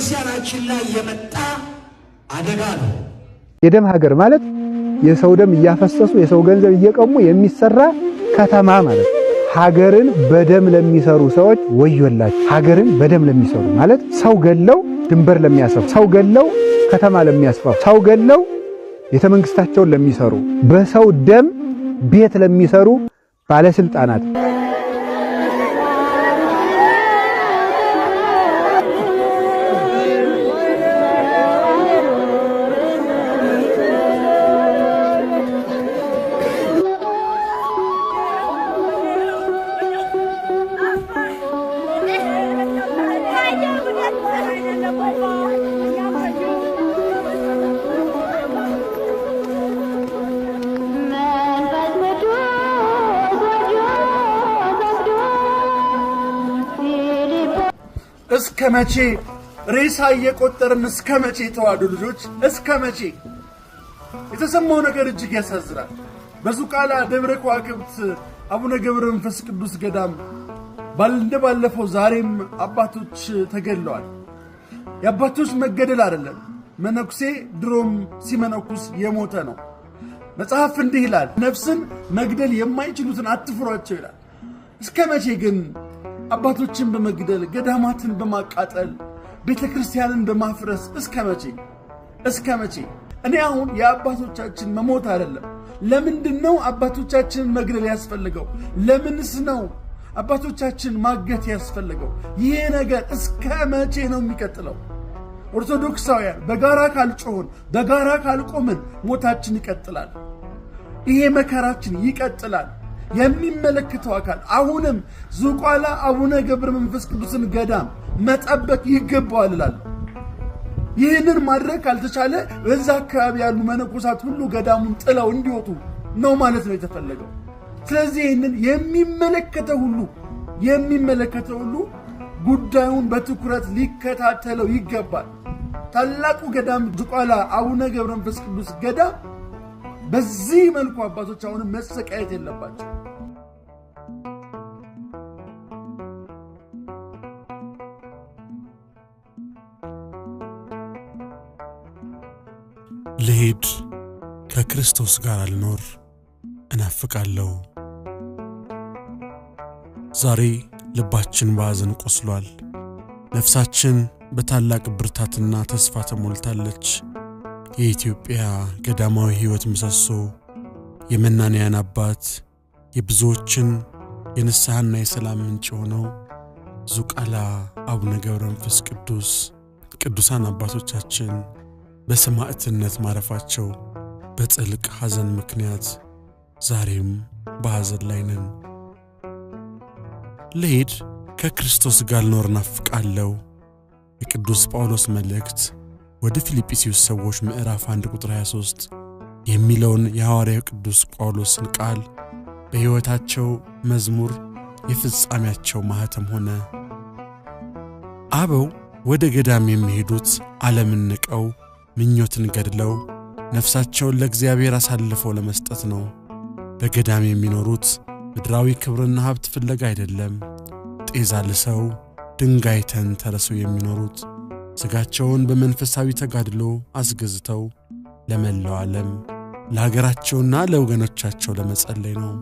ቤተክርስቲያናችን ላይ የመጣ አደጋ ነው። የደም ሀገር ማለት የሰው ደም እያፈሰሱ የሰው ገንዘብ እየቀሙ የሚሰራ ከተማ ማለት። ሀገርን በደም ለሚሰሩ ሰዎች ወዮላቸው። ሀገርን በደም ለሚሰሩ ማለት ሰው ገለው ድንበር ለሚያሰፉ፣ ሰው ገለው ከተማ ለሚያስፋፉ፣ ሰው ገለው ቤተመንግስታቸውን ለሚሰሩ፣ በሰው ደም ቤት ለሚሰሩ ባለስልጣናት እስከመቼ ሬሳ እየቆጠርን እስከመቼ ተዋዱ ልጆች እስከመቼ? የተሰማው ነገር እጅግ ያሳዝናል። በዙቃላ ደብረ ከዋክብት አቡነ ገብረ መንፈስ ቅዱስ ገዳም ባለፈው ዛሬም አባቶች ተገድለዋል። የአባቶች መገደል አይደለም፣ መነኩሴ ድሮም ሲመነኩስ የሞተ ነው። መጽሐፍ እንዲህ ይላል፣ ነፍስን መግደል የማይችሉትን አትፍሯቸው ይላል። እስከመቼ ግን አባቶችን በመግደል ገዳማትን በማቃጠል ቤተክርስቲያንን በማፍረስ እስከመቼ? እኔ አሁን የአባቶቻችን መሞት አይደለም፣ ለምንድነው አባቶቻችንን መግደል ያስፈልገው? ለምንስ ነው አባቶቻችን ማገት ያስፈልገው? ይሄ ነገር እስከመቼ ነው የሚቀጥለው? ኦርቶዶክሳውያን በጋራ ካልጮህን፣ በጋራ ካልቆምን ሞታችን ይቀጥላል። ይሄ መከራችን ይቀጥላል። የሚመለከተው አካል አሁንም ዙቋላ አቡነ ገብረ መንፈስ ቅዱስን ገዳም መጠበቅ ይገባዋል እላለሁ። ይህንን ማድረግ ካልተቻለ በዛ አካባቢ ያሉ መነኮሳት ሁሉ ገዳሙን ጥለው እንዲወጡ ነው ማለት ነው የተፈለገው። ስለዚህ ይህንን የሚመለከተው ሁሉ ጉዳዩን በትኩረት ሊከታተለው ይገባል። ታላቁ ገዳም ዙቋላ አቡነ ገብረ መንፈስ ቅዱስ ገዳም በዚህ መልኩ አባቶች አሁንም መሰቃየት የለባቸው። ልሄድ ከክርስቶስ ጋር አልኖር እናፍቃለሁ። ዛሬ ልባችን በሐዘን ቆስሏል። ነፍሳችን በታላቅ ብርታትና ተስፋ ተሞልታለች። የኢትዮጵያ ገዳማዊ ሕይወት ምሰሶ፣ የመናንያን አባት፣ የብዙዎችን የንስሐና የሰላም ምንጭ ሆነው ዙቃላ አቡነ ገብረ መንፈስ ቅዱስ ቅዱሳን አባቶቻችን በሰማዕትነት ማረፋቸው በጥልቅ ሐዘን ምክንያት ዛሬም በሐዘን ላይ ነን። ልሄድ ከክርስቶስ ጋር ልኖር እናፍቃለሁ። የቅዱስ ጳውሎስ መልእክት ወደ ፊልጵስዩስ ሰዎች ምዕራፍ 1 ቁጥር 23 የሚለውን የሐዋርያው ቅዱስ ጳውሎስን ቃል በሕይወታቸው መዝሙር የፍጻሜያቸው ማህተም ሆነ። አበው ወደ ገዳም የሚሄዱት ዓለምን ንቀው ምኞትን ገድለው ነፍሳቸውን ለእግዚአብሔር አሳልፈው ለመስጠት ነው። በገዳም የሚኖሩት ምድራዊ ክብርና ሀብት ፍለጋ አይደለም። ጤዛ ልሰው ድንጋይ ተንተርሰው የሚኖሩት ሥጋቸውን በመንፈሳዊ ተጋድሎ አስገዝተው ለመላው ዓለም ለሀገራቸውና ለወገኖቻቸው ለመጸለይ ነው።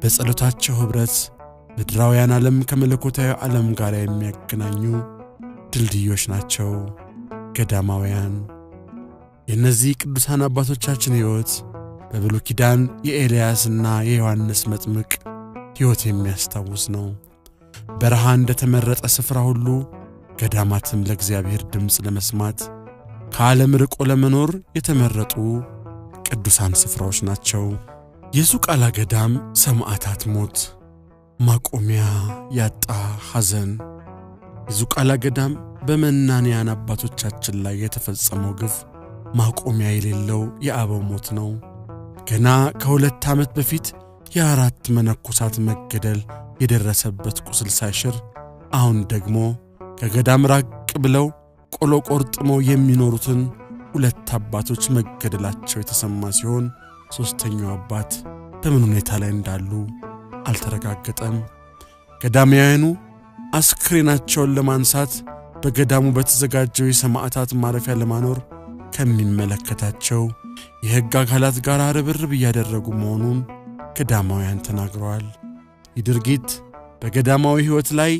በጸሎታቸው ኅብረት ምድራውያን ዓለም ከመለኮታዊ ዓለም ጋር የሚያገናኙ ድልድዮች ናቸው ገዳማውያን። የእነዚህ ቅዱሳን አባቶቻችን ሕይወት በብሉይ ኪዳን የኤልያስና የዮሐንስ መጥምቅ ሕይወት የሚያስታውስ ነው። በረሃ እንደተመረጠ ስፍራ ሁሉ ገዳማትም ለእግዚአብሔር ድምፅ ለመስማት ከዓለም ርቆ ለመኖር የተመረጡ ቅዱሳን ስፍራዎች ናቸው። የዙቃላ ገዳም ሰማዕታት ሞት ማቆሚያ ያጣ ሐዘን። የዙቃላ ገዳም በመናንያን አባቶቻችን ላይ የተፈጸመው ግፍ ማቆሚያ የሌለው የአበው ሞት ነው። ገና ከ2 ዓመት በፊት የአራት መነኮሳት መገደል የደረሰበት ቁስል ሳይሽር አሁን ደግሞ ከገዳም ራቅ ብለው ቆሎ ቆርጥመው የሚኖሩትን 2 አባቶች መገደላቸው የተሰማ ሲሆን ሶስተኛው አባት በምን ሁኔታ ላይ እንዳሉ አልተረጋገጠም። ገዳማውያኑ አስክሬናቸውን ለማንሳት በገዳሙ በተዘጋጀው የሰማዕታት ማረፊያ ለማኖር ከሚመለከታቸው የሕግ አካላት ጋር ርብርብ እያደረጉ መሆኑን ገዳማውያን ተናግረዋል። ይህ ድርጊት በገዳማዊ ሕይወት ላይ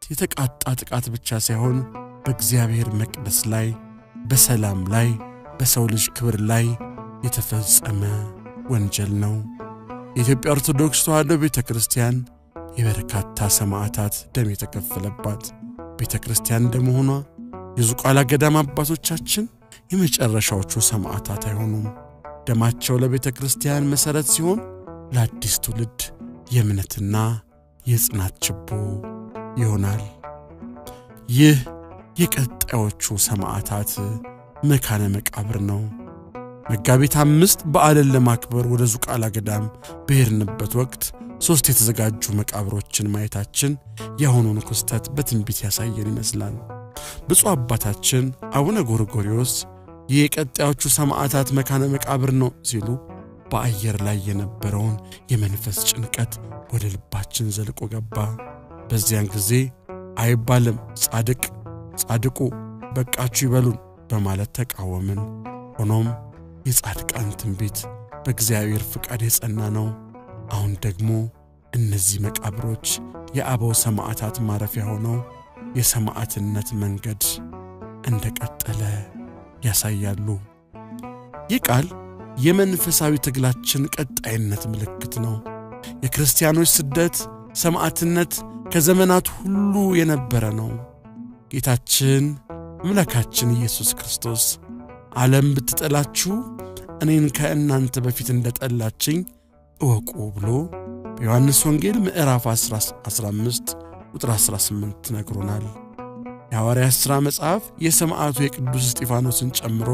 የተቃጣ ጥቃት ብቻ ሳይሆን በእግዚአብሔር መቅደስ ላይ፣ በሰላም ላይ፣ በሰው ልጅ ክብር ላይ የተፈጸመ ወንጀል ነው። የኢትዮጵያ ኦርቶዶክስ ተዋሕዶ ቤተክርስቲያን የበርካታ ሰማዕታት ደም የተከፈለባት ቤተክርስቲያን እንደመሆኗ የዝቋላ ገዳም አባቶቻችን የመጨረሻዎቹ ሰማዕታት አይሆኑም። ደማቸው ለቤተክርስቲያን መሠረት ሲሆን ለአዲስ ትውልድ የእምነትና የጽናት ችቦ ይሆናል። ይህ የቀጣዮቹ ሰማዕታት መካነ መቃብር ነው። መጋቢት 5 በዓልን ለማክበር ወደ ዝቋላ ገዳም በሄድንበት ወቅት 3 የተዘጋጁ መቃብሮችን ማየታችን የአሁኑን ክስተት በትንቢት ያሳየን ይመስላል። ብፁዕ አባታችን አቡነ ጎርጎርዮስ የቀጣዮቹ ሰማዕታት መካነ መቃብር ነው ሲሉ በአየር ላይ የነበረውን የመንፈስ ጭንቀት ወደ ልባችን ዘልቆ ገባ። በዚያን ጊዜ አይባልም ጻድቁ በቃችሁ ይበሉን በማለት ተቃወምን። ሆኖም የጻድቃን ትንቢት በእግዚአብሔር ፍቃድ የጸና ነው። አሁን ደግሞ እነዚህ መቃብሮች የአበው ሰማዕታት ማረፊያ ሆነው የሰማዕትነት መንገድ እንደቀጠለ ያሳያሉ። ይህ ቃል የመንፈሳዊ ትግላችን ቀጣይነት ምልክት ነው። የክርስቲያኖች ስደት፣ ሰማዕትነት ከዘመናት ሁሉ የነበረ ነው። ጌታችን አምላካችን ኢየሱስ ክርስቶስ ዓለም ብትጠላችሁ እኔን ከእናንተ በፊት እንደጠላችኝ እወቁ ብሎ በዮሐንስ ወንጌል ምዕራፍ 15 ቁጥር 18 ነግሮናል። የሐዋርያት ሥራ መጽሐፍ የሰማዕቱ የቅዱስ እስጢፋኖስን ጨምሮ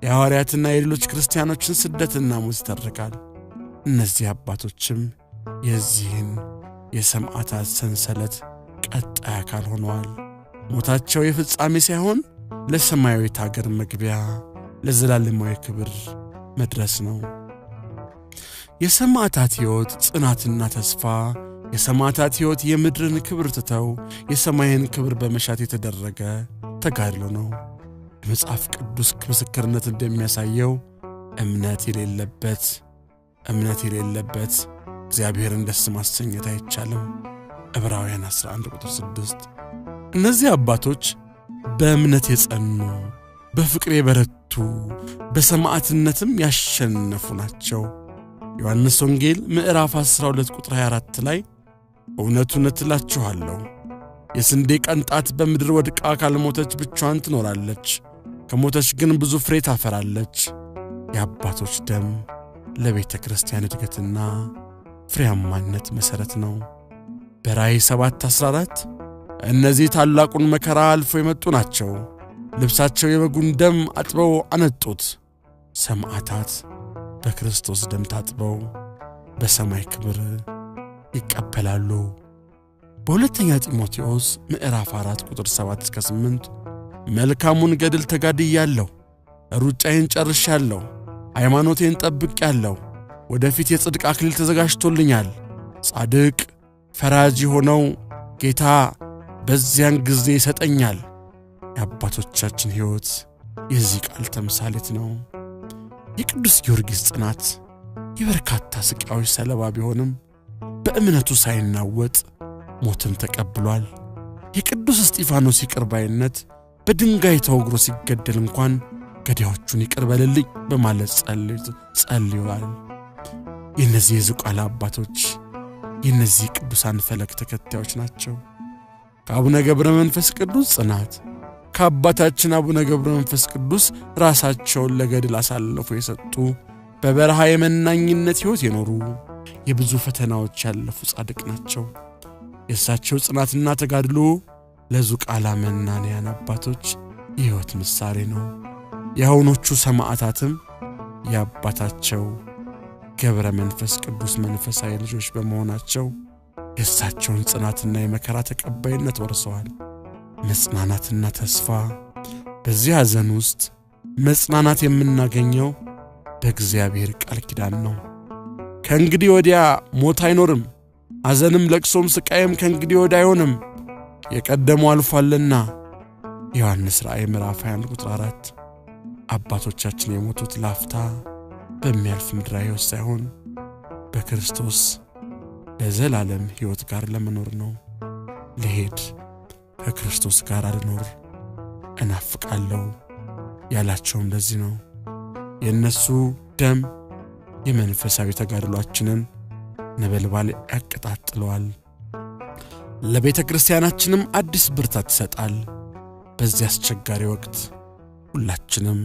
የሐዋርያትና የሌሎች ክርስቲያኖችን ስደትና ሞት ይተርካል። እነዚህ አባቶችም የዚህን የሰማዕታት ሰንሰለት ቀጣይ አካል ሆነዋል። ሞታቸው የፍጻሜ ሳይሆን ለሰማያዊት ሀገር መግቢያ፣ ለዘላለማዊ ክብር መድረስ ነው። የሰማዕታት ሕይወት ጽናትና ተስፋ፣ የሰማዕታት ሕይወት የምድርን ክብር ትተው የሰማይን ክብር በመሻት የተደረገ ተጋድሎ ነው። የመጽሐፍ ቅዱስ ምስክርነት እንደሚያሳየው እምነት የሌለበት እግዚአብሔርን ደስ ማሰኘት አይቻልም። ዕብራውያን 11 ቁጥር 6። እነዚህ አባቶች በእምነት የጸኑ፣ በፍቅር የበረቱ፣ በሰማዕትነትም ያሸነፉ ናቸው። ዮሐንስ ወንጌል ምዕራፍ 12 ቁጥር 24 ላይ እውነቱን እላችኋለሁ የስንዴ ቅንጣት በምድር ወድቃ ካልሞተች ብቻዋን ትኖራለች፣ ከሞተች ግን ብዙ ፍሬ ታፈራለች። የአባቶች ደም ለቤተ ክርስቲያን እድገትና ፍሬያማነት መሠረት ነው። በራእይ 7:14 እነዚህ ታላቁን መከራ አልፎ የመጡ ናቸው፣ ልብሳቸው የበጉን ደም አጥበው አነጡት። ሰማዕታት በክርስቶስ ደም ታጥበው በሰማይ ክብር ይቀበላሉ። በሁለተኛ ጢሞቴዎስ ምዕራፍ 4 ቁጥር 7-8 መልካሙን ገድል ተጋድያለሁ፣ ሩጫዬን ጨርሻለሁ፣ ሃይማኖቴን ጠብቄአለሁ፣ ወደፊት የጽድቅ አክሊል ተዘጋጅቶልኛል፣ ጻድቅ ፈራጅ የሆነው ጌታ በዚያን ጊዜ ይሰጠኛል። የአባቶቻችን ሕይወት የዚህ ቃል ተምሳሌት ነው። የቅዱስ ጊዮርጊስ ጽናት የበርካታ ስቃዮች ሰለባ ቢሆንም በእምነቱ ሳይናወጥ ሞትን ተቀብሏል። የቅዱስ እስጢፋኖስ ይቅር ባይነት በድንጋይ ተወግሮ ሲገደል እንኳን ገዳዮቹን ይቅር በልልኝ በማለት ጸልዩዋል። የእነዚህ የዝቋላ አባቶች የእነዚህ ቅዱሳን ፈለግ ተከታዮች ናቸው። ከአቡነ ገብረ መንፈስ ቅዱስ ጽናት፣ ከአባታችን አቡነ ገብረ መንፈስ ቅዱስ ራሳቸውን ለገድል አሳልፎ የሰጡ፣ በበረሃ የመናኝነት ሕይወት የኖሩ፣ የብዙ ፈተናዎች ያለፉ ጻድቅ ናቸው። የእሳቸው ጽናትና ተጋድሎ ለዝቋላ መናንያን አባቶች የሕይወት ምሳሌ ነው። የአሁኖቹ ሰማዕታትም የአባታቸው ገብረ መንፈስ ቅዱስ መንፈሳዊ ልጆች በመሆናቸው የእሳቸውን ጽናትና የመከራ ተቀባይነት ወርሰዋል። መጽናናትና ተስፋ። በዚህ ሐዘን ውስጥ መጽናናት የምናገኘው በእግዚአብሔር ቃል ኪዳን ነው። ከእንግዲህ ወዲያ ሞት አይኖርም፣ ሐዘንም ለቅሶም ስቃይም ከእንግዲህ ወዲያ አይሆንም፣ የቀደመው አልፏልና ዮሐንስ ራእይ ምዕራፍ 21 ቁጥር 4 አባቶቻችን የሞቱት ላፍታ በሚያልፍ ምድራዊ ሕይወት ሳይሆን በክርስቶስ ለዘላለም ሕይወት ጋር ለመኖር ነው። ልሄድ ከክርስቶስ ጋር አልኖር እናፍቃለሁ ያላቸውም ለዚህ ነው። የእነሱ ደም የመንፈሳዊ ተጋድሏችንን ነበልባል ያቀጣጥለዋል፣ ለቤተ ክርስቲያናችንም አዲስ ብርታት ይሰጣል። በዚህ አስቸጋሪ ወቅት ሁላችንም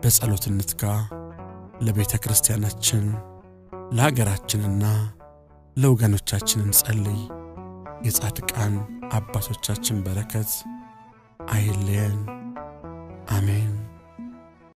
በጸሎት እንትጋ። ለቤተ ክርስቲያናችን ለሀገራችንና ለወገኖቻችን እንጸልይ። የጻድቃን አባቶቻችን በረከት አይለየን። አሜን።